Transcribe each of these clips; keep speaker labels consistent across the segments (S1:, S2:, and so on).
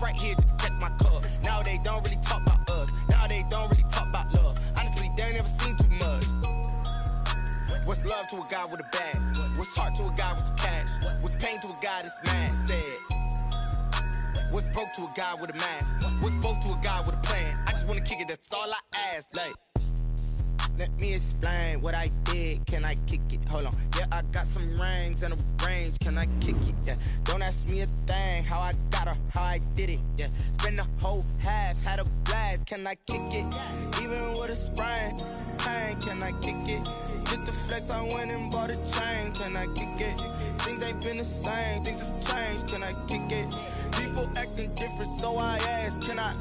S1: right here just to check my cup. Now they don't really talk about us. Now they don't really talk about love. Honestly, they ain't never seen too much. What's love to a guy with a bag? What's heart to a guy with some cash? What's pain to a guy that's mad? Said. What's broke to a guy with a mask? What's broke to a guy with a plan? I just wanna kick it, that's all I ask. Like, let me explain what I did. Can I kick it? Hold on. Yeah, I got some rings and a range. Can I kick it? Yeah. Don't ask me a thing. How I got her, how I did it. Yeah. Spend the whole half, had a blast. Can I kick it? Even with a sprain. Pain, can I kick it? Just the flex, I went and bought a chain. Can I kick it? Things ain't been the same. Things have changed. Can I kick it? People acting different, so I ask. Can I?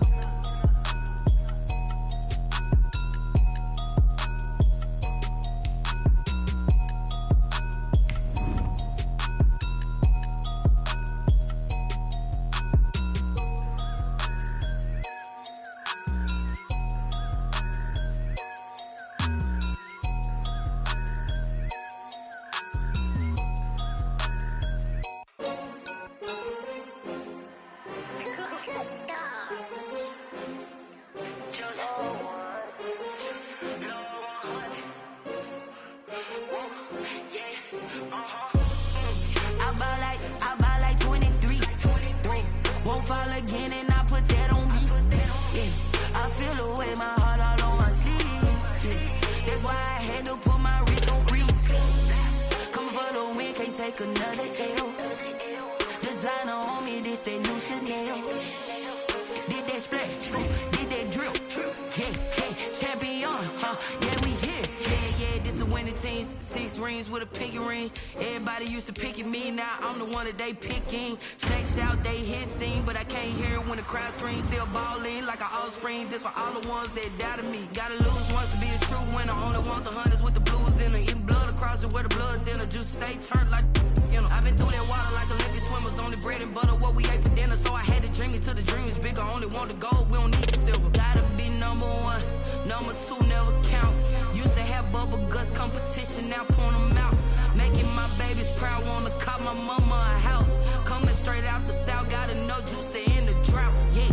S2: They picking snakes out, they hissing, but I can't hear it when the crowd screams. Still balling like an offspring. This for all the ones that doubted me. Gotta lose once to be a true winner. Only want the hunters with the blues in them. Eating blood across it where the blood thinner. Just stay turned like, you know. I've been through that water like Olympic swimmers. Only bread and butter what we ate for dinner. So I had to dream it till the dream is bigger. Only want the gold, we don't need the silver. Gotta be number one, number two never count. Used to have bubble guts competition, now point them out. Making my babies proud, wanna cop my mama a house. Coming straight out the south, gotta know juice to end the drought. Yeah,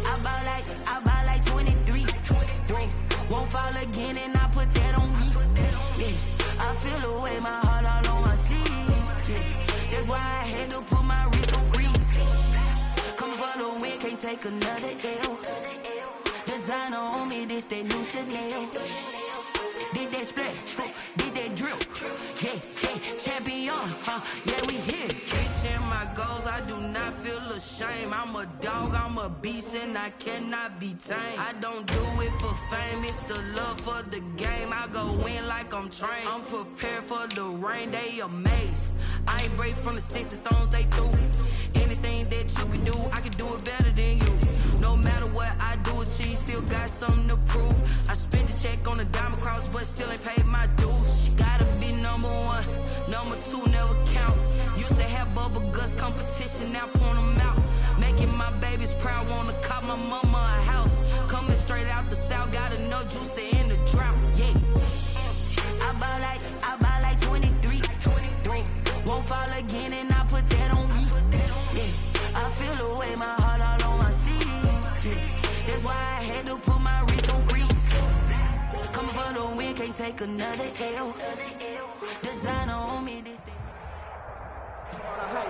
S2: I buy like 23. Won't fall again, and I put that on me. Yeah, I feel the way, my heart all on my sleeve. Yeah, that's why I had to put my wrist on freeze. Coming for the win, can't take another L. Designer on me, this that new Chanel. Did that splash, did that drip. Yeah, champion, yeah, we here. Reaching my goals, I do not feel ashamed. I'm a dog, I'm a beast, and I cannot be tamed. I don't do it for fame, it's the love for the game. I go in like I'm trained. I'm prepared for the rain, they amazed. I ain't brave from the sticks and stones they threw. Anything that you can do, I can do it better than you. No matter what I do, achieve, still got something to prove. I spent the check on the diamond cross, but still ain't paid my dues. Gotta be number one, number two never count. Used to have bubble guts competition, now point them out. Making my babies proud, wanna cop my mama a house. Coming straight out the south, gotta know juice to end the drought. Yeah, I buy like 23. Won't fall again, and I put that on me. Yeah, I feel the way, my heart all on my sleeve. Yeah, that's why I had to put my wrist on freeze. Coming for the win, can't take another L. Designer on me, this day.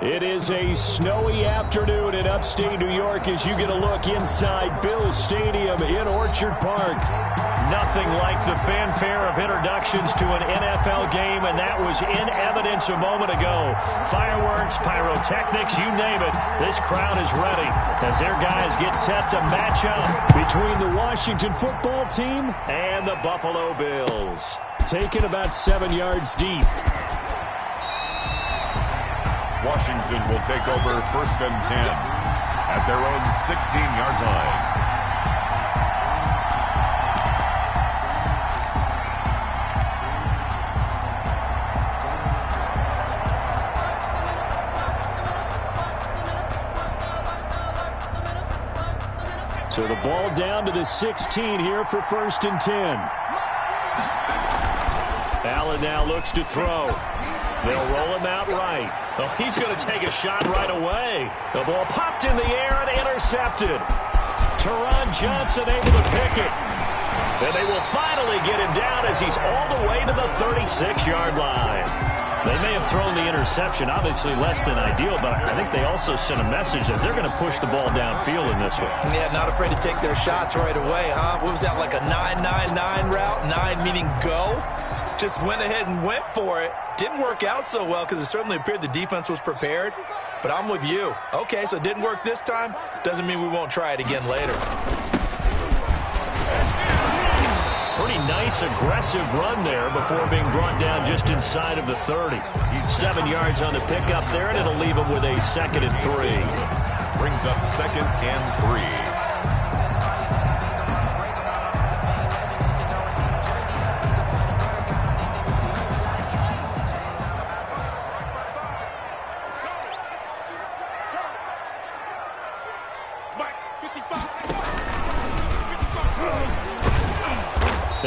S3: It is a snowy afternoon in upstate New York as you get a look inside Bills Stadium in Orchard Park. Nothing like the fanfare of introductions to an NFL game, and that was in evidence a moment ago. Fireworks, pyrotechnics, you name it. This crowd is ready as their guys get set to match up between the Washington football team and the Buffalo Bills. Taken about 7 yards deep.
S4: Washington will take over 1st and 10 at their own 16-yard line.
S3: So the ball down to the 16 here for 1st and 10. Allen now looks to throw. They'll roll him out right. Oh, he's going to take a shot right away. The ball popped in the air and intercepted. Teron Johnson able to pick it. And they will finally get him down as he's all the way to the 36-yard line. They may have thrown the interception, obviously less than ideal, but I think they also sent a message that they're going to push the ball downfield in this one.
S5: Yeah, not afraid to take their shots right away, huh? What was that, like a 9-9-9 route? 9 meaning go? Just went ahead and went for it. Didn't work out so well because it certainly appeared the defense was prepared. But I'm with you. Okay, so it didn't work this time. Doesn't mean we won't try it again later.
S3: Pretty nice, aggressive run there before being brought down just inside of the 30. 7 yards on the pickup there, and it'll leave him with a 2nd and 3.
S4: Brings up 2nd and 3.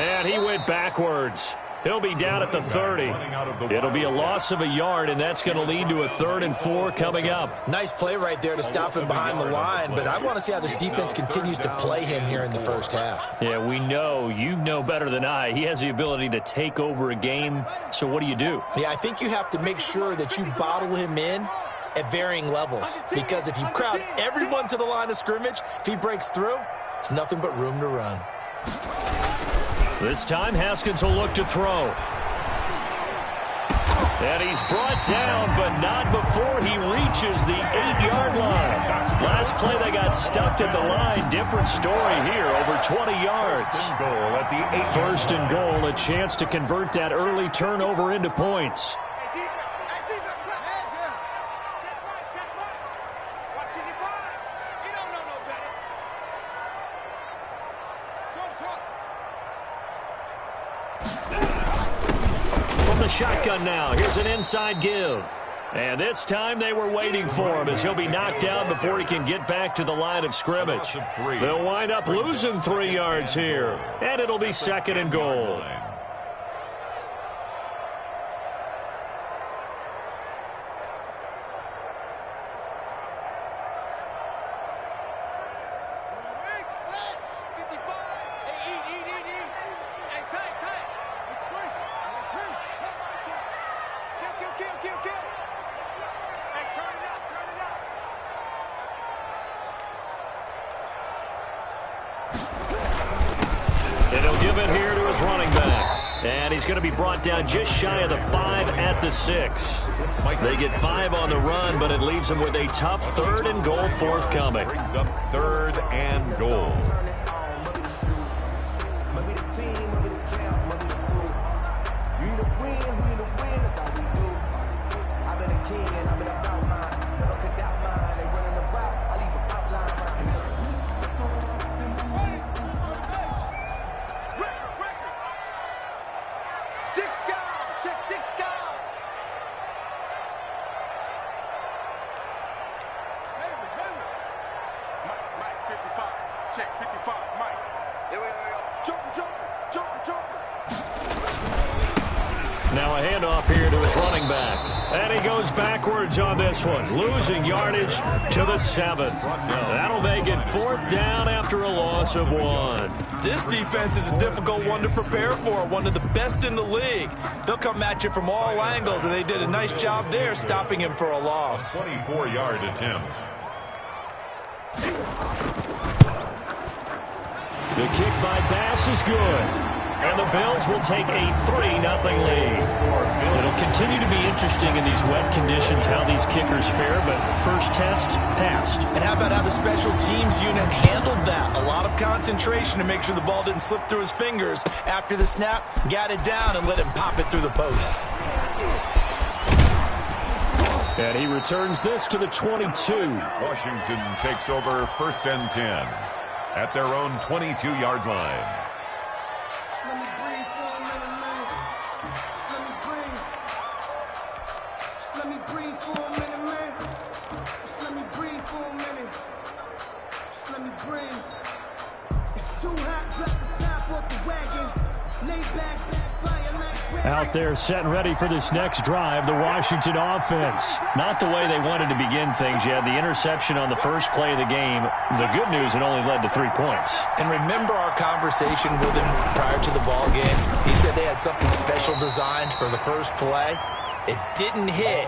S3: And he went backwards. He'll be down at the 30. It'll be a loss of a yard, and that's going to lead to a 3rd and 4 coming up.
S5: Nice play right there to stop him behind the line, but I want to see how this defense continues to play him here in the first half.
S3: Yeah, we know. You know better than I. He has the ability to take over a game, so what do you do?
S5: Yeah, I think you have to make sure that you bottle him in at varying levels, because if you crowd everyone to the line of scrimmage, if he breaks through, there's nothing but room to run.
S3: This time, Haskins will look to throw. And he's brought down, but not before he reaches the 8-yard line. Last play, they got stuffed at the line. Different story here, over 20 yards. 1st and goal, a chance to convert that early turnover into points. Shotgun now. Here's an inside give. And this time they were waiting for him as he'll be knocked down before he can get back to the line of scrimmage. They'll wind up losing 3 yards here. And it'll be 2nd and goal. And he'll give it here to his running back. And he's going to be brought down just shy of the 5 at the 6. They get 5 on the run, but it leaves them with a tough 3rd and goal forthcoming.
S4: Brings up 3rd and goal.
S3: Now a handoff here to his running back. And he goes backwards on this one, losing yardage to the 7. That'll make it 4th down after a loss of 1.
S5: This defense is a difficult one to prepare for, one of the best in the league. They'll come at you from all angles, and they did a nice job there stopping him for a loss.
S4: 24-yard attempt.
S3: The kick by Bass is good. And the Bills will take a 3-0 lead. It'll continue to be interesting in these wet conditions how these kickers fare, but first test, passed.
S5: And how about how the special teams unit handled that? A lot of concentration to make sure the ball didn't slip through his fingers. After the snap, got it down and let him pop it through the posts.
S3: And he returns this to the 22.
S4: Washington takes over 1st and 10 at their own 22-yard line.
S6: Too hot, drop the top off the wagon. Lay back,
S3: Out there set and ready for this next drive, the Washington offense. Not the way they wanted to begin things. You had the interception on the first play of the game. The good news, it only led to 3 points.
S5: And remember our conversation with him prior to the ball game? He said they had something special designed for the first play. It didn't hit.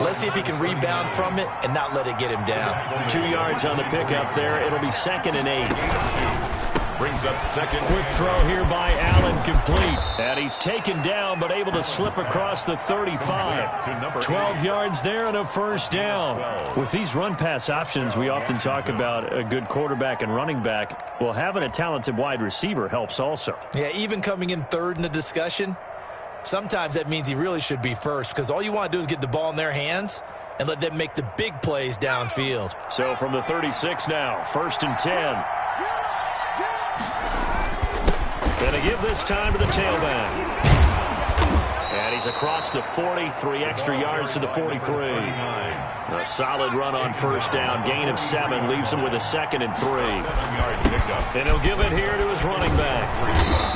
S5: Let's see if he can rebound from it and not let it get him down.
S3: 2 yards on the pickup there. It'll be 2nd and 8.
S4: Brings up second.
S3: Quick throw here by Allen, complete. And he's taken down, but able to slip across the 35. 12 yards there and a first down. With these run-pass options, we often talk about a good quarterback and running back. Well, having a talented wide receiver helps also.
S5: Yeah, even coming in third in the discussion, sometimes that means he really should be first, because all you want to do is get the ball in their hands and let them make the big plays downfield.
S3: So from the 36 now, 1st and 10. Going to give this time to the tailback. And he's across the 40, 3 extra yards to the 43. A solid run on first down. Gain of 7 leaves him with a 2nd and 3. And he'll give it here to his running back.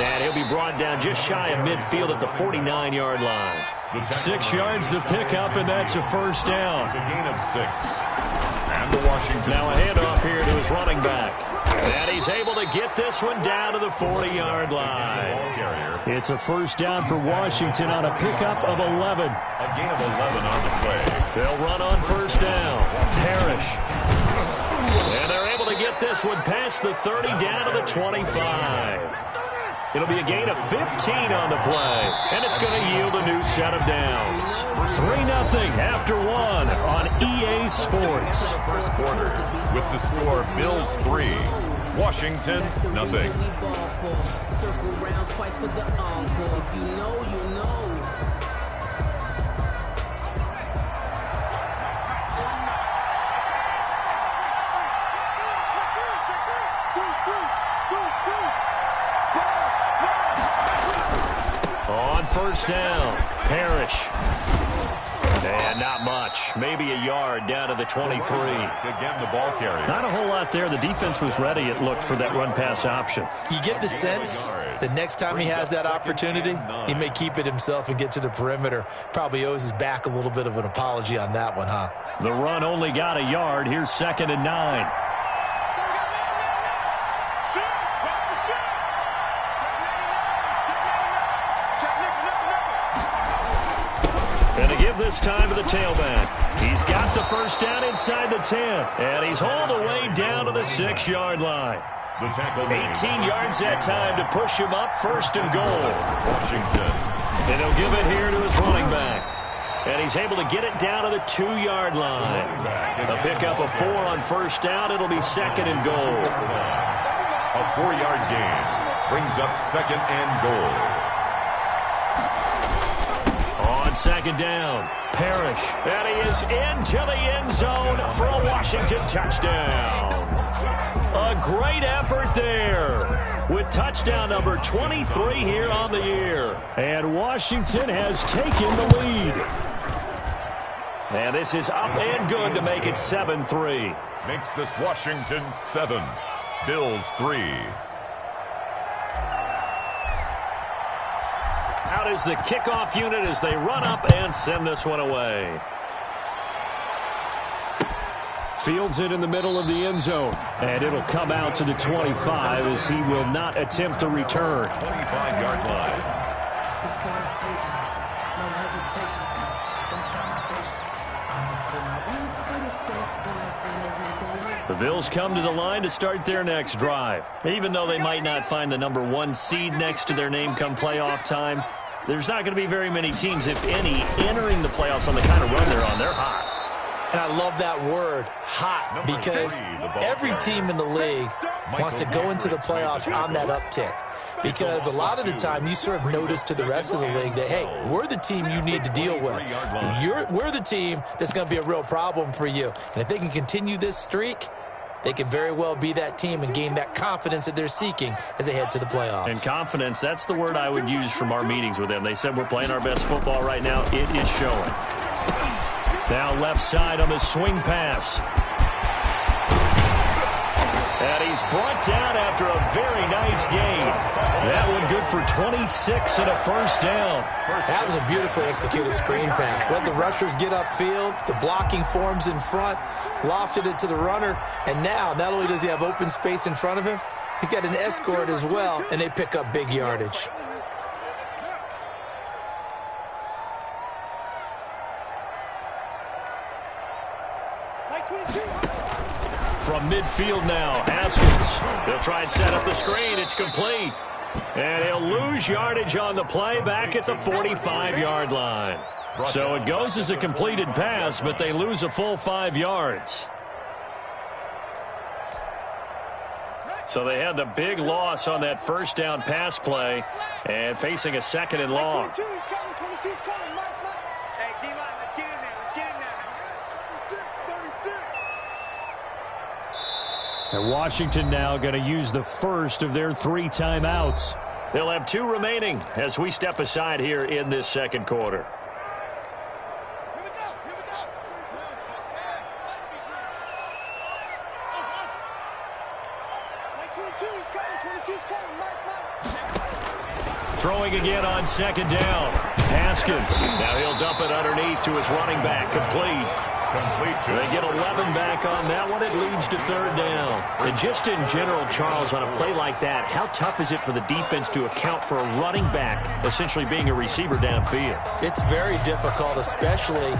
S3: And he'll be brought down just shy of midfield at the 49-yard line. 6 yards the pickup, and that's a first down.
S4: It's a gain of 6. And the Washington.
S3: Now a handoff here to his running back. And he's able to get this one down to the 40-yard line. It's a first down for Washington on a pickup of 11.
S4: A gain of 11 on the play.
S3: They'll run on first down. Parrish. And they're able to get this one past the 30 down to the 25. It'll be a gain of 15 on the play, and it's going to yield a new set of downs. 3-0 after 1 on EA Sports.
S4: First quarter with the score Bills 3, Washington nothing.
S6: Circle round twice for the encore. If you know, you know.
S3: On first down, Parrish. And not much. Maybe a yard down to the 23.
S4: Again, the ball carrier.
S3: Not a whole lot there. The defense was ready, it looked, for that run-pass option.
S5: You get the sense that next time he has that opportunity, he may keep it himself and get to the perimeter. Probably owes his back a little bit of an apology on that one, huh?
S3: The run only got a yard. Here's 2nd and 9. This time to the tailback. He's got the first down inside the 10, and he's hauled away down to the 6-yard line.
S4: The tackle
S3: 18 yards that time to push him up 1st and goal.
S4: Washington.
S3: And he'll give it here to his running back. And he's able to get it down to the 2-yard line. A pickup of 4 on first down. It'll be 2nd and goal.
S4: A 4-yard gain brings up 2nd and goal.
S3: 2nd down, Parrish, and he is into the end zone for a Washington touchdown. A great effort there with touchdown number 23 here on the year. And Washington has taken the lead. And this is up and good to make it 7-3.
S4: Makes this Washington 7, Bills 3.
S3: Out is the kickoff unit as they run up and send this one away. Fields it in the middle of the end zone, and it'll come out to the 25 as he will not attempt to return.
S4: 25-yard line.
S3: The Bills come to the line to start their next drive. Even though they might not find the number 1 seed next to their name come playoff time, there's not going to be very many teams, if any, entering the playoffs on the kind of run they're on. They're hot.
S5: And I love that word, hot, because every team in the league wants to go into the playoffs on that uptick. Because a lot of the time you serve notice to the rest of the league that, hey, we're the team you need to deal with. We're the team that's going to be a real problem for you. And if they can continue this streak, they can very well be that team and gain that confidence that they're seeking as they head to the playoffs.
S3: And confidence, that's the word I would use from our meetings with them. They said we're playing our best football right now. It is showing. Now left side on the swing pass. And he's brought down after a very nice gain. That one good for 26 and a first down.
S5: That was a beautifully executed screen pass. Let the rushers get upfield. The blocking forms in front. Lofted it to the runner. And now, not only does he have open space in front of him, he's got an escort as well, and they pick up big yardage.
S3: From midfield now, Haskins. They'll try and set up the screen. It's complete. And he'll lose yardage on the play back at the 45-yard line. So it goes as a completed pass, but they lose a full 5 yards. So they had the big loss on that first down pass play and facing a second and long. And Washington now going to use the first of their 3 timeouts. They'll have 2 remaining as we step aside here in this second quarter. Throwing again on second down. Haskins. Now he'll dump it underneath to his running back. Complete. They get 11 back on that one. It leads to third down. And just in general, Charles, on a play like that, how tough is it for the defense to account for a running back essentially being a receiver downfield?
S5: It's very difficult, especially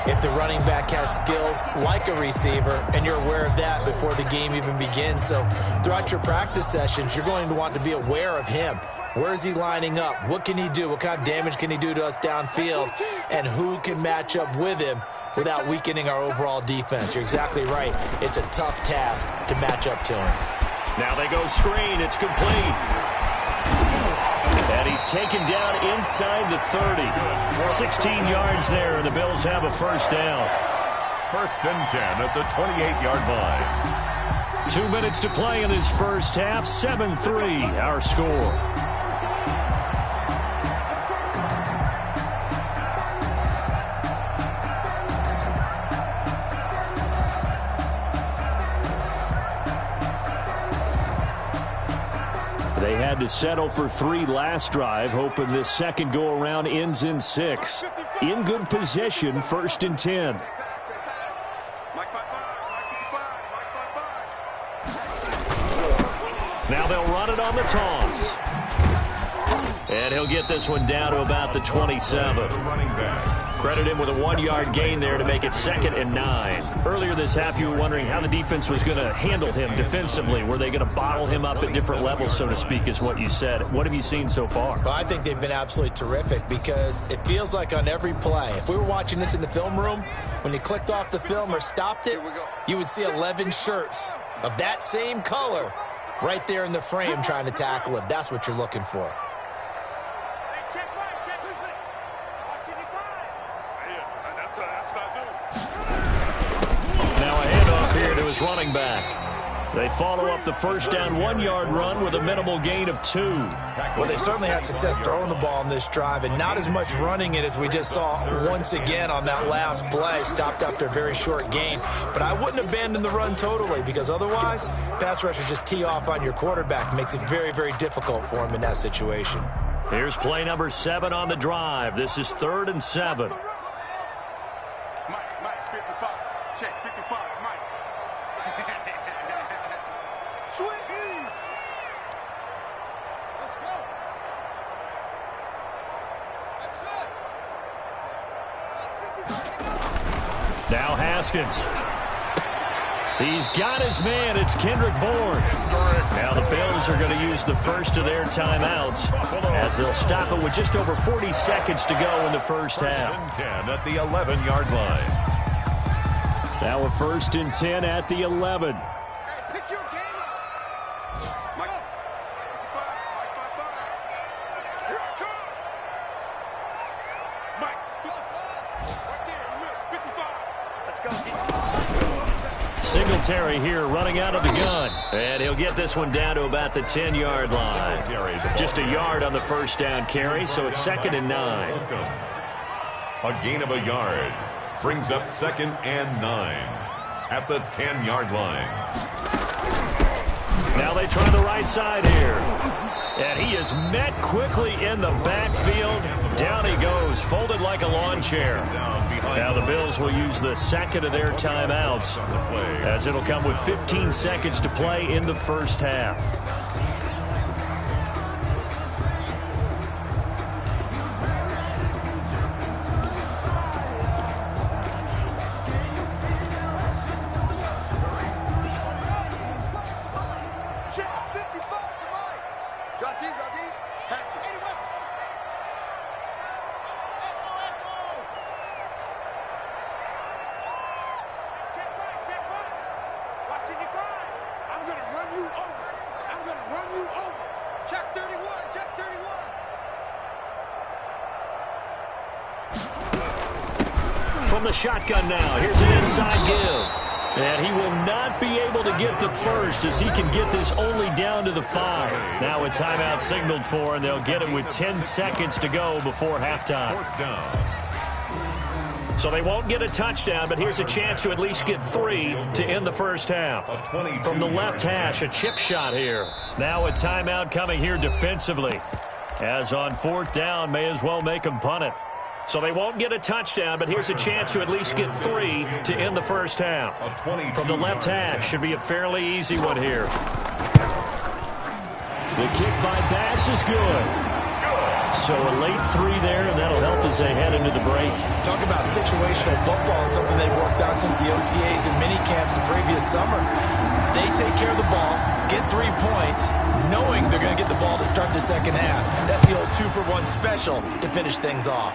S5: if the running back has skills like a receiver, and you're aware of that before the game even begins. So throughout your practice sessions, you're going to want to be aware of him. Where is he lining up? What can he do? What kind of damage can he do to us downfield? And who can match up with him without weakening our overall defense? You're exactly right. It's a tough task to match up to him.
S3: Now they go screen. It's complete. And he's taken down inside the 30. 16 yards there, and the Bills have a first down.
S4: First and 10 at the 28-yard line.
S3: 2 minutes to play in this first half. 7-3 our score. They had to settle for 3 last drive, hoping this second go-around ends in 6. In good position, first and 10. Now they'll run it on the toss. And he'll get this one down to about the 27. Credit him with a 1-yard gain there to make it 2nd and 9. Earlier this half, you were wondering how the defense was going to handle him defensively. Were they going to bottle him up at different levels, so to speak, is what you said. What have you seen so far?
S5: Well, I think they've been absolutely terrific because it feels like on every play, if we were watching this in the film room, when you clicked off the film or stopped it, you would see 11 shirts of that same color right there in the frame trying to tackle him. That's what you're looking for.
S3: Running back. They follow up the first down 1-yard run with a minimal gain of 2.
S5: Well, they certainly had success throwing the ball on this drive and not as much running it as we just saw once again on that last play. Stopped after a very short gain. But I wouldn't abandon the run totally because otherwise, pass rushers just tee off on your quarterback. Makes it very, very difficult for him in that situation.
S3: Here's play number 7 on the drive. This is 3rd and 7.
S7: Mike, 55. Check, 55, Mike. Let's go.
S3: Now Haskins. He's got his man. It's Kendrick Bourne. Now the Bills are going to use the first of their timeouts as they'll stop it with just over 40 seconds to go in the first half.
S4: 10 at the 11-yard line.
S3: Now a 1st and 10 at the 11.
S7: Pick your game up. Mike, 55. Here I come. Mike, 55. Right there, 55. Let's go.
S3: Singletary here running out of the gun. And he'll get this one down to about the 10-yard line. Just a yard on the first down carry, so it's 2nd and 9.
S4: A gain of a yard brings up 2nd and 9 at the 10-yard line.
S3: Now they try the right side here. And he is met quickly in the backfield. Down he goes, folded like a lawn chair. Now the Bills will use the second of their timeouts, as it'll come with 15 seconds to play in the first half. From the shotgun now, here's an inside give. And he will not be able to get the first, as he can get this only down to the 5. Now a timeout signaled for, and they'll get it with 10 seconds to go before halftime. So they won't get a touchdown, but here's a chance to at least get 3 to end the first half. From the left hash, a chip shot here. Now a timeout coming here defensively. As on 4th down, may as well make them punt it. So they won't get a touchdown, but here's a chance to at least get 3 to end the first half. From the left hash, should be a fairly easy one here. The kick by Bass is good. So a late 3 there, and that'll help as they head into the break.
S5: Talk about situational football, and something they've worked on since the OTAs and mini camps the previous summer. They take care of the ball, get 3 points, knowing they're going to get the ball to start the second half. That's the old 2-for-1 special to finish things off.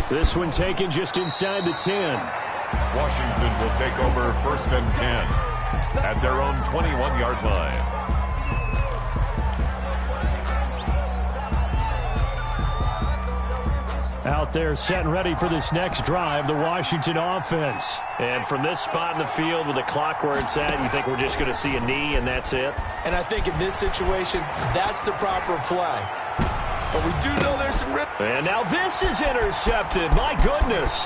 S3: This one taken just inside the 10.
S4: Washington will take over 1st and 10 at their own 21-yard line.
S3: Out there set and ready for this next drive, the Washington offense. And from this spot in the field with the clock where it's at, you think we're just going to see a knee and that's it?
S5: And I think in this situation, that's the proper play. But we do know there's some risk.
S3: And now this is intercepted. My goodness.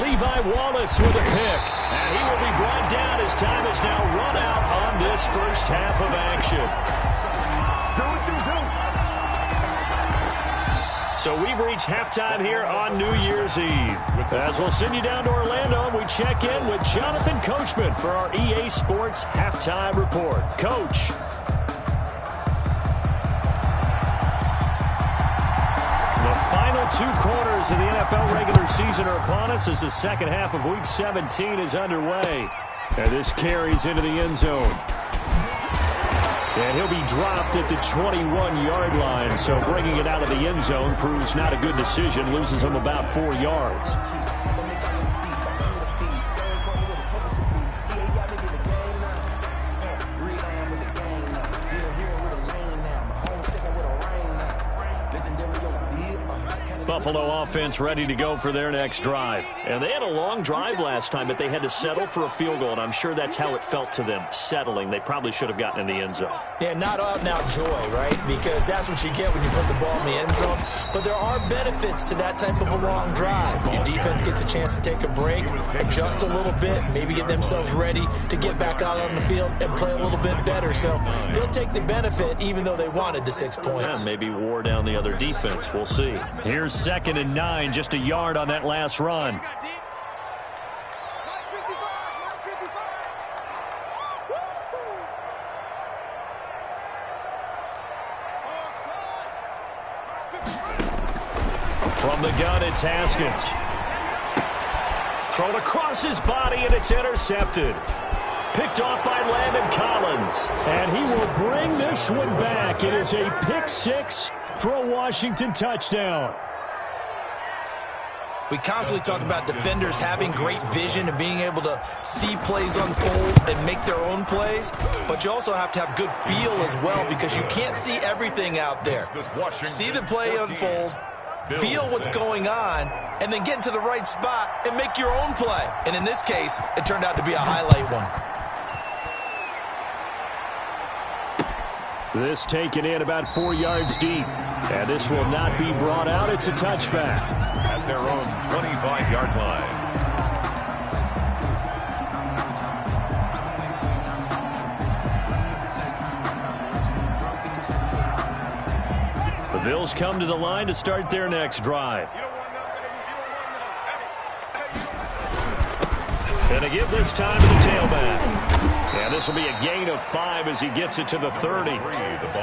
S3: Levi Wallace with a pick. And he will be brought down as time has now run out on this first half of action. So we've reached halftime here on New Year's Eve. As we'll send you down to Orlando, and we check in with Jonathan Coachman for our EA Sports Halftime Report. Coach. Final 2 quarters of the NFL regular season are upon us as the second half of Week 17 is underway. And this carries into the end zone. And he'll be dropped at the 21-yard line, so bringing it out of the end zone proves not a good decision, loses him about 4 yards. Buffalo offense ready to go for their next drive. And they had a long drive last time, but they had to settle for a field goal, and I'm sure that's how it felt to them, settling. They probably should have gotten in the end zone.
S5: Yeah, not out-and-out joy, right? Because that's what you get when you put the ball in the end zone. But there are benefits to that type of a long drive. Your defense gets a chance to take a break, adjust a little bit, maybe get themselves ready to get back out on the field and play a little bit better. So they'll take the benefit even though they wanted the 6 points.
S3: Yeah, maybe wore down the other defense. We'll see. Here's 2nd and 9, just a yard on that last run. From the gun, it's Haskins. Thrown across his body, and it's intercepted. Picked off by Landon Collins. And he will bring this one back. It is a pick 6 for a Washington touchdown.
S5: We constantly talk about defenders having great vision and being able to see plays unfold and make their own plays, but you also have to have good feel as well because you can't see everything out there. See the play unfold, feel what's going on, and then get into the right spot and make your own play. And in this case, it turned out to be a highlight one.
S3: This taken in about 4 yards deep. And this will not be brought out. It's a touchback.
S4: At their own 25-yard line.
S3: Bills come to the line to start their next drive. And to give this time to the tailback. And this will be a gain of 5 as he gets it to the 30.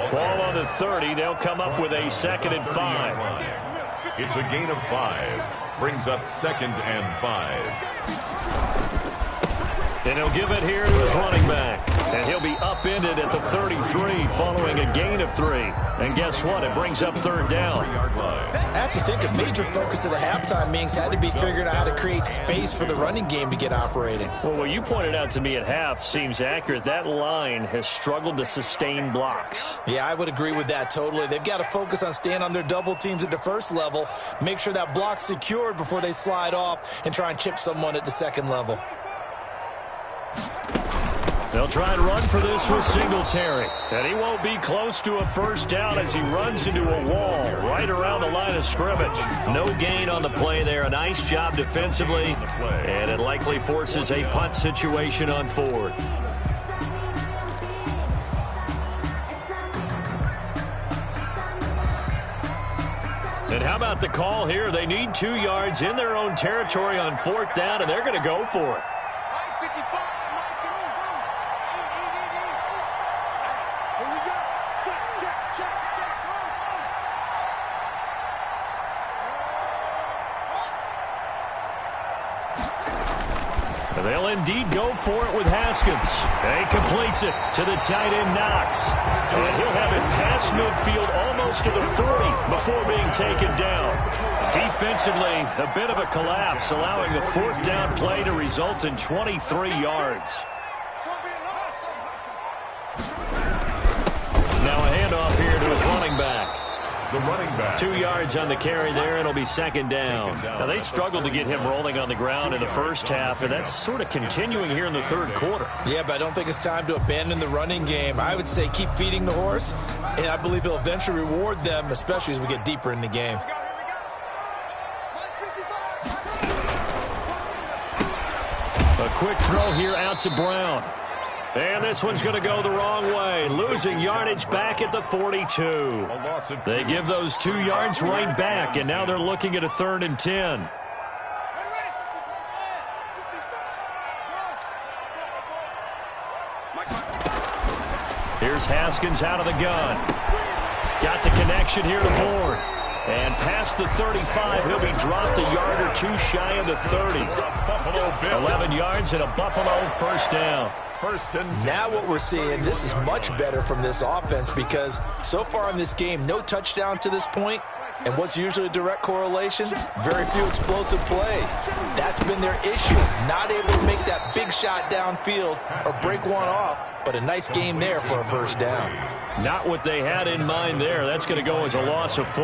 S3: Ball on the 30. They'll come up with a 2nd and 5.
S4: It's a gain of 5. Brings up 2nd and 5.
S3: And he'll give it here to his running back. And he'll be upended at the 33 following a gain of 3. And guess what? It brings up 3rd down.
S5: I have to think a major focus of the halftime meetings had to be figuring out how to create space for the running game to get operating.
S3: Well, what you pointed out to me at half seems accurate. That line has struggled to sustain blocks.
S5: Yeah, I would agree with that totally. They've got to focus on staying on their double teams at the first level, make sure that block's secured before they slide off and try and chip someone at the second level.
S3: They'll try and run for this with Singletary. And he won't be close to a 1st down as he runs into a wall right around the line of scrimmage. No gain on the play there. A nice job defensively. And it likely forces a punt situation on 4th. And how about the call here? They need 2 yards in their own territory on 4th down, and they're going to go for it. They'll indeed go for it with Haskins. And he completes it to the tight end Knox. And he'll have it past midfield almost to the 30 before being taken down. Defensively, a bit of a collapse, allowing the 4th down play to result in 23 yards. Now a handoff here to his running back.
S4: The running back.
S3: 2 yards on the carry there. It'll be 2nd down. Now, they struggled to get him rolling on the ground in the first half, and that's sort of continuing here in the 3rd quarter.
S5: Yeah, but I don't think it's time to abandon the running game. I would say keep feeding the horse, and I believe he'll eventually reward them, especially as we get deeper in the game.
S3: A quick throw here out to Brown. And this one's going to go the wrong way. Losing yardage back at the 42. They give those 2 yards right back, and now they're looking at a 3rd and 10. Here's Haskins out of the gun. Got the connection here to Bourne. And past the 35, he'll be dropped a yard or 2 shy of the 30. 11 yards and a Buffalo 1st down.
S5: Now what we're seeing, this is much better from this offense because so far in this game, no touchdown to this point. And what's usually a direct correlation? Very few explosive plays. That's been their issue. Not able to make that big shot downfield or break one off, but a nice game there for a 1st down.
S3: Not what they had in mind there. That's going to go as a loss of 4.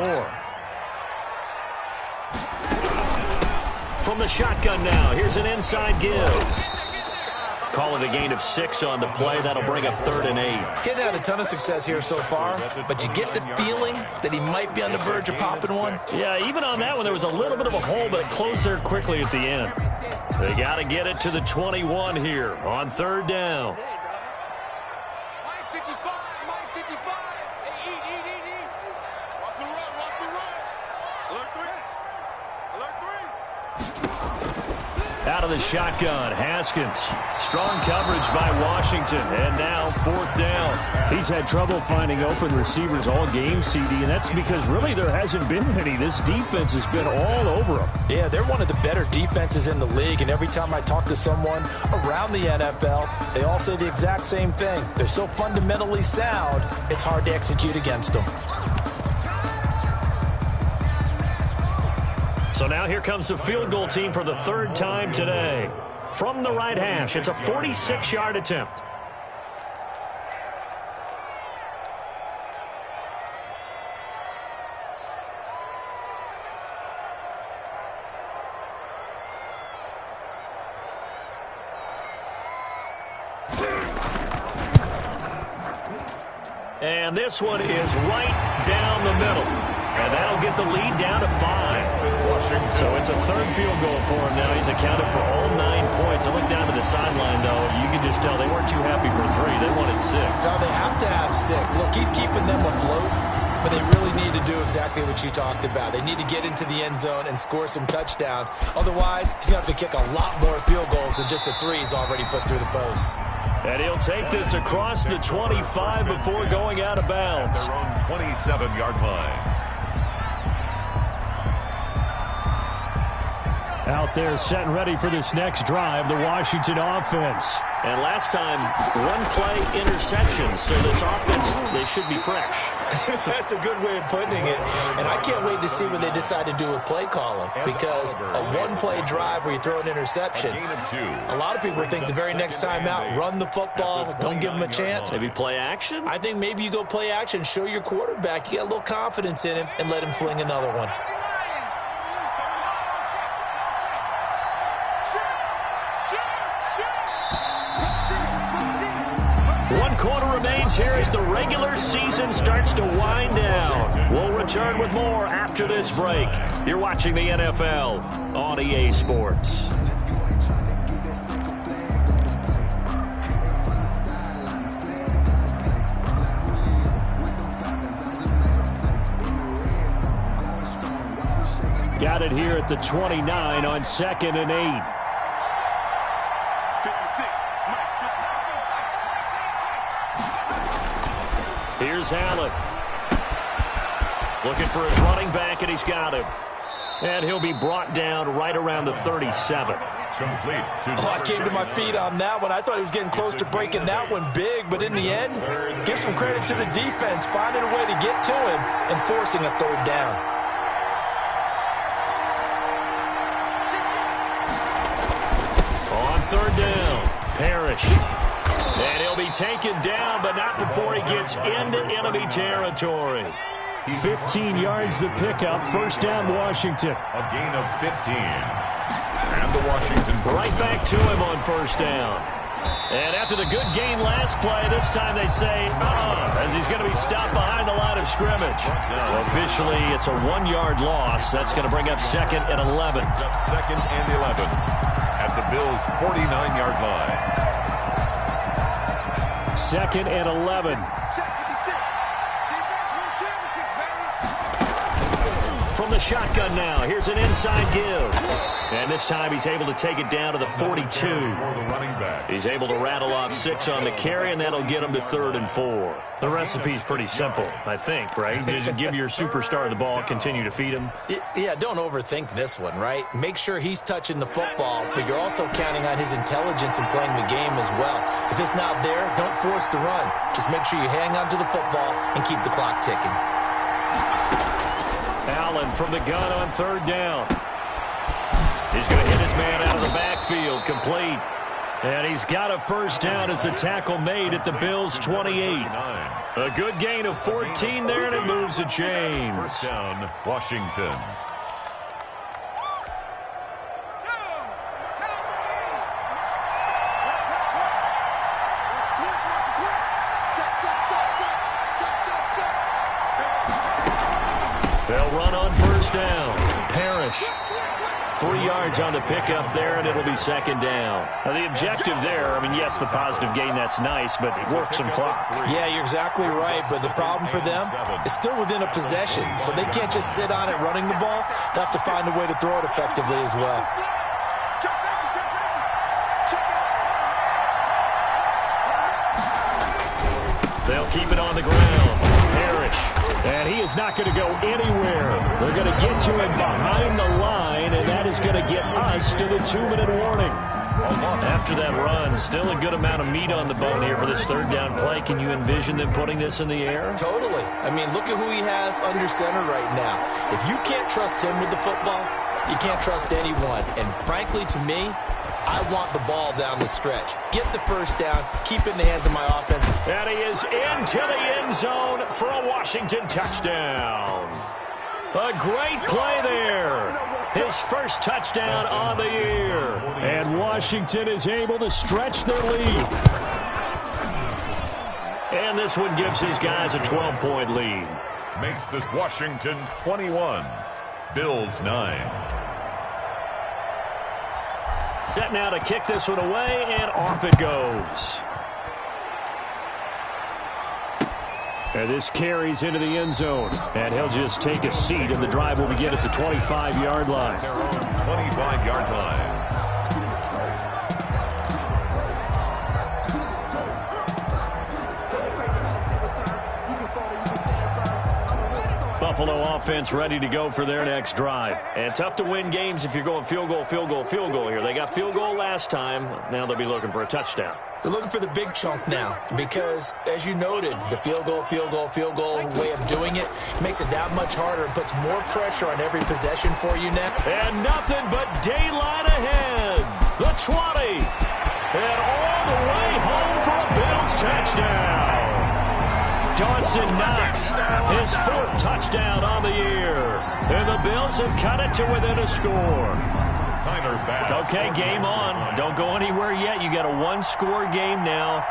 S3: From the shotgun now, here's an inside give. Call it a gain of 6 on the play. That'll bring up 3rd and 8.
S5: Getting had a ton of success here so far, but you get the feeling that he might be on the verge of popping one.
S3: Yeah, even on that one, there was a little bit of a hole, but it closed there quickly at the end. They got to get it to the 21 here on 3rd down. Out of the shotgun, Haskins. Strong coverage by Washington, and now 4th down. He's had trouble finding open receivers all game, CD, and that's because really there hasn't been many. This defense has been all over them.
S5: Yeah, they're one of the better defenses in the league, and every time I talk to someone around the NFL, they all say the exact same thing. They're so fundamentally sound, it's hard to execute against them.
S3: So now here comes the field goal team for the 3rd time today. From the right hash, it's a 46-yard attempt. And this one is right down the middle. And that'll get the lead down to 5. So it's a 3rd field goal for him now. He's accounted for all 9 points. I look down to the sideline, though. You can just tell they weren't too happy for 3. They wanted 6.
S5: No, they have to have 6. Look, he's keeping them afloat. but they really need to do exactly what you talked about. They need to get into the end zone and score some touchdowns. Otherwise, he's going to have to kick a lot more field goals than just the 3 he's already put through the posts.
S3: And he'll take this across the 25 before going out of bounds.
S4: Their own 27-yard line.
S3: Out there set and ready for this next drive, the Washington offense. And last time, one-play interception, so this offense, they should be fresh.
S5: That's a good way of putting it. And I can't wait to see what they decide to do with play calling, because a one-play drive where you throw an interception, a lot of people think the very next time out, run the football, don't give them a chance.
S3: Maybe play action?
S5: I think maybe you go play action, show your quarterback, you got a little confidence in him, and let him fling another one.
S3: One quarter remains here as the regular season starts to wind down. We'll return with more after this break. You're watching the NFL on EA Sports. Got it here at the 29 on 2nd and 8. Here's Allen. Looking for his running back, and he's got him. And he'll be brought down right around the 37.
S5: I came to my feet on that one. I thought he was getting close to breaking that one big, but in the end, give some credit to the defense, finding a way to get to him and forcing a 3rd down.
S3: On 3rd down, Parrish. And he'll be taken down, but not before he gets into enemy territory. 15 yards the pickup. 1st down, Washington.
S4: A gain of 15. And the Washington
S3: right back to him on 1st down. And after the good gain last play, this time they say, as he's going to be stopped behind the line of scrimmage. Well, officially, it's a 1-yard loss. That's going to bring up 2nd and 11.
S4: 2nd and 11 at the Bills' 49-yard line.
S3: 2nd and 11. From the shotgun now. Here's an inside give. And this time he's able to take it down to the 42. He's able to rattle off 6 on the carry, and that'll get him to 3rd and 4. The recipe's pretty simple, I think, right? Just give your superstar the ball, continue to feed him.
S5: Yeah, don't overthink this one, right? Make sure he's touching the football, but you're also counting on his intelligence in playing the game as well. If it's not there, don't force the run. Just make sure you hang on to the football and keep the clock ticking.
S3: Allen from the gun on 3rd down. He's going to hit his man out of the backfield, complete. And he's got a 1st down as the tackle made at the Bills' 28. A good gain of 14 there, and it moves the chains.
S4: 1st down, Washington.
S3: They'll run on 1st down. Parrish. 3 yards on the pickup there, and it'll be 2nd down. Now, the objective there, I mean, yes, the positive gain, that's nice, but work some clock.
S5: Yeah, you're exactly right, but the problem for them is still within a possession, so they can't just sit on it running the ball. They'll have to find a way to throw it effectively as well.
S3: They'll keep it on the ground. Parrish. And he is not going to go anywhere. They're going to get to him behind the line, and that is going to get us to the 2-minute warning. After that run, still a good amount of meat on the bone here for this 3rd down play. Can you envision them putting this in the air?
S5: Totally. I mean, look at who he has under center right now. If you can't trust him with the football, you can't trust anyone. And frankly, to me, I want the ball down the stretch. Get the 1st down, keep it in the hands of my offense.
S3: And he is into the end zone for a Washington touchdown. A great play there. His 1st touchdown on the year. And Washington is able to stretch their lead. And this one gives his guys a 12-point lead.
S4: Makes this Washington 21, Bills 9.
S3: Set now to kick this one away, and off it goes. And this carries into the end zone. And he'll just take a seat, and the drive will begin at the 25-yard line.
S4: Their own 25-yard line.
S3: Buffalo offense ready to go for their next drive. And tough to win games if you're going field goal, field goal, field goal here. They got field goal last time. Now they'll be looking for a touchdown.
S5: They're looking for the big chunk now because, as you noted, the field goal way of doing it makes it that much harder and puts more pressure on every possession for you now.
S3: And nothing but daylight ahead. The 20. And all the way home for a Bills touchdown. Dawson Knox, his 4th touchdown on the year. And the Bills have cut it to within a score. Okay, game on. Don't go anywhere yet. You got a 1-score game now.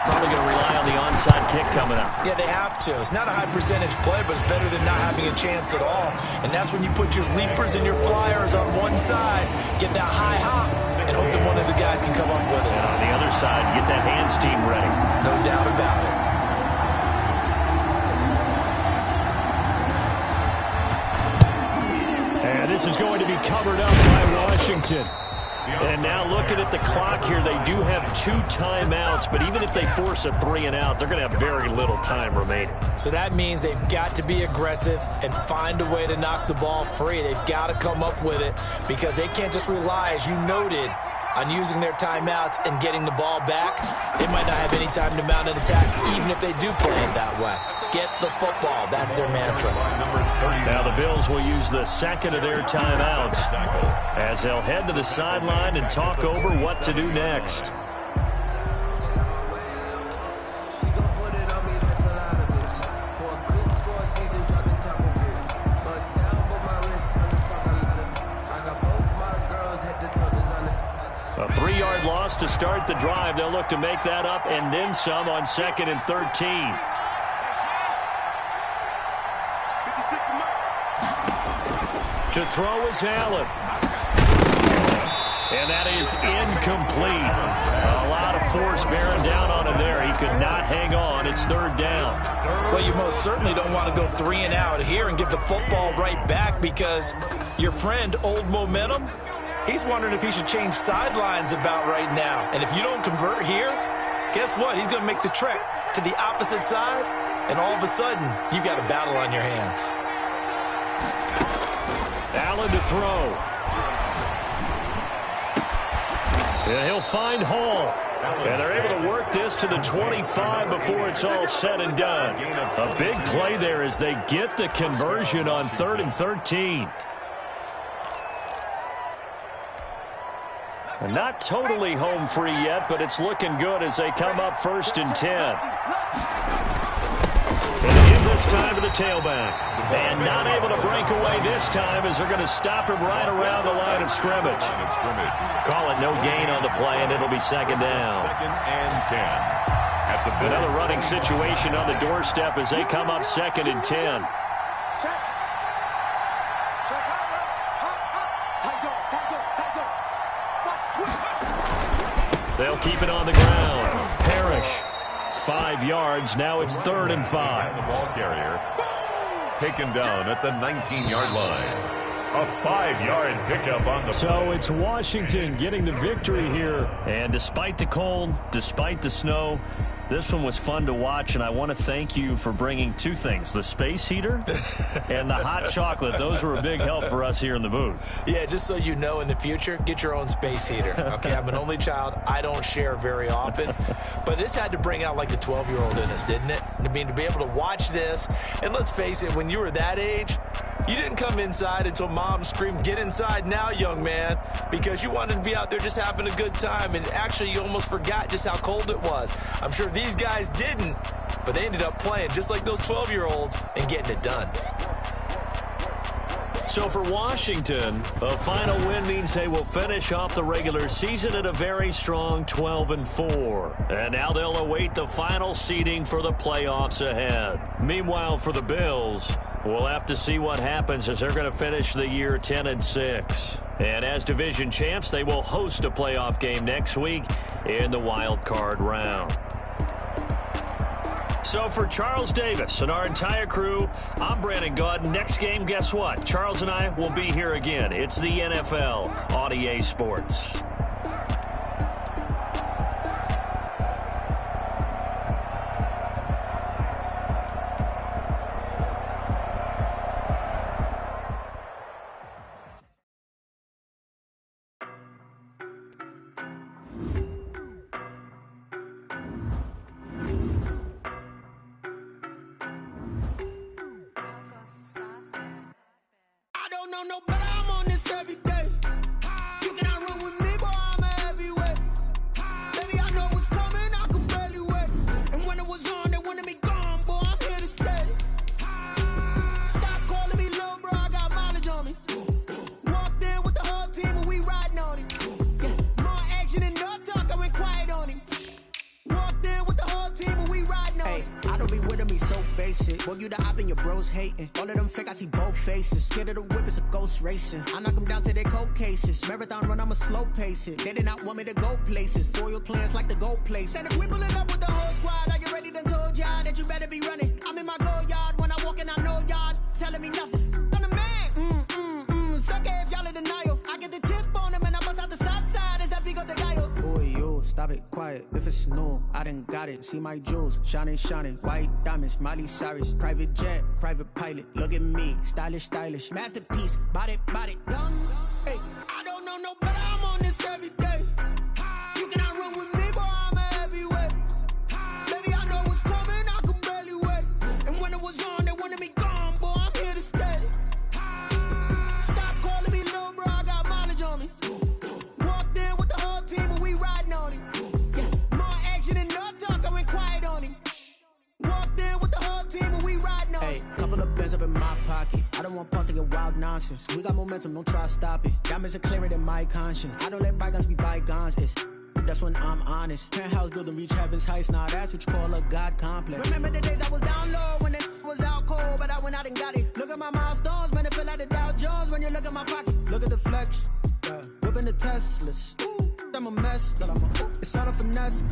S3: Probably going to rely on the onside kick coming up.
S5: Yeah, they have to. It's not a high percentage play, but it's better than not having a chance at all. And that's when you put your leapers and your flyers on one side, get that high hop, and hope that one of the guys can come up with it.
S3: And on the other side, get that hands team ready.
S5: No doubt about it.
S3: And this is going to be covered up by Washington. And now looking at the clock here, they do have 2 timeouts, but even if they force a 3-and-out, they're going to have very little time remaining.
S5: So that means they've got to be aggressive and find a way to knock the ball free. They've got to come up with it because they can't just rely, as you noted, on using their timeouts and getting the ball back. They might not have any time to mount an attack, even if they do play it that way. Get the football. That's their mantra.
S3: Now the Bills will use the second of their timeouts as they'll head to the sideline and talk over what to do next. A 3-yard loss to start the drive. They'll look to make that up and then some on 2nd and 13. To throw is Allen. And that is incomplete. A lot of force bearing down on him there. He could not hang on. It's 3rd down.
S5: Well, you most certainly don't want to go 3-and-out here and give the football right back because your friend, Old Momentum, he's wondering if he should change sidelines about right now. And if you don't convert here, guess what? He's going to make the trek to the opposite side, and all of a sudden, you've got a battle on your hands.
S3: Allen to throw. And he'll find Hall. And they're able to work this to the 25 before it's all said and done. A big play there as they get the conversion on 3rd and 13. And not totally home free yet, but it's looking good as they come up 1st and 10. And they give this time to the tailback. And not able to break away this time as they're going to stop him right around the line of scrimmage. Call it no gain on the play, and it'll be 2nd down.
S4: 2nd and 10. At the
S3: Another running situation on the doorstep as they come up 2nd and 10. They'll keep it on the ground. Parrish, 5 yards. Now it's 3rd and 5.
S4: The ball carrier taken down at the 19-yard line. A 5-yard pickup on the
S3: So it's Washington getting the victory here. And despite the cold, despite the snow, this one was fun to watch, and I want to thank you for bringing 2 things, the space heater and the hot chocolate. Those were a big help for us here in the booth.
S5: Yeah, just so you know, in the future, get your own space heater. Okay, I'm an only child. I don't share very often. But this had to bring out, like, the 12-year-old in us, didn't it? I mean, to be able to watch this, and let's face it, when you were that age, you didn't come inside until Mom screamed, "Get inside now, young man," because you wanted to be out there just having a good time, and actually you almost forgot just how cold it was. I'm sure these guys didn't, but they ended up playing just like those 12-year-olds and getting it done.
S3: So for Washington, a final win means they will finish off the regular season at a very strong 12-4. And now they'll await the final seeding for the playoffs ahead. Meanwhile, for the Bills, we'll have to see what happens as they're going to finish the year 10-6. And as division champs, they will host a playoff game next week in the wild card round. So for Charles Davis and our entire crew, I'm Brandon Gaudin. Next game, guess what? Charles and I will be here again. It's the NFL on EA Sports.
S8: Boy, you the op and your bros hating. All of them fake, I see both faces. Scared of the whip, it's a ghost racing. I knock them down to their cold cases. Marathon run, I'ma slow pace it. They did not want me to go places. Foil plans like the go place. And if we pulling up with the whole squad, are you ready? Done told y'all that you better be running. I'm in my go yard. When I walk in, I know y'all telling me nothing. I'm the man. Suck it if y'all in denial. I get the chip on them and I bust out the south side. Is that Vigo de Gallo? Boy, yo, stop it, quiet. If it's new, I done got it. See my jewels, shining, shining. White diamonds, Miley Cyrus. Private jet, private pilot. Look at me, stylish, stylish. Masterpiece, body, done. Hey, I don't know no better. I'm on this every day. You cannot run with me, boy, I'm a heavyweight. Baby, I know what's coming, I could barely wait. And when it was on, they wanted me gone, boy, I'm here to stay. Stop calling me little bro, I got mileage on me. Walked in with the whole team and we riding on him. Yeah, more action and no talk, I went quiet on him. Walked in with the whole team and we riding on him. Hey, couple of bands up in my pocket. I don't want pause to get wild nonsense. We got momentum, don't try to stop it. Diamonds are clearer than my conscience. I don't let bygones be bygones. That's when I'm honest. Penthouse building reach heaven's heights. Now that's what you call a God complex. Remember the days I was down low when it was out cold, but I went out and got it. Look at my milestones, man, it feel like the Dow Jones when you look at my pocket. Look at the flex, whipping the Teslas. I'm a mess, it's all a finesse.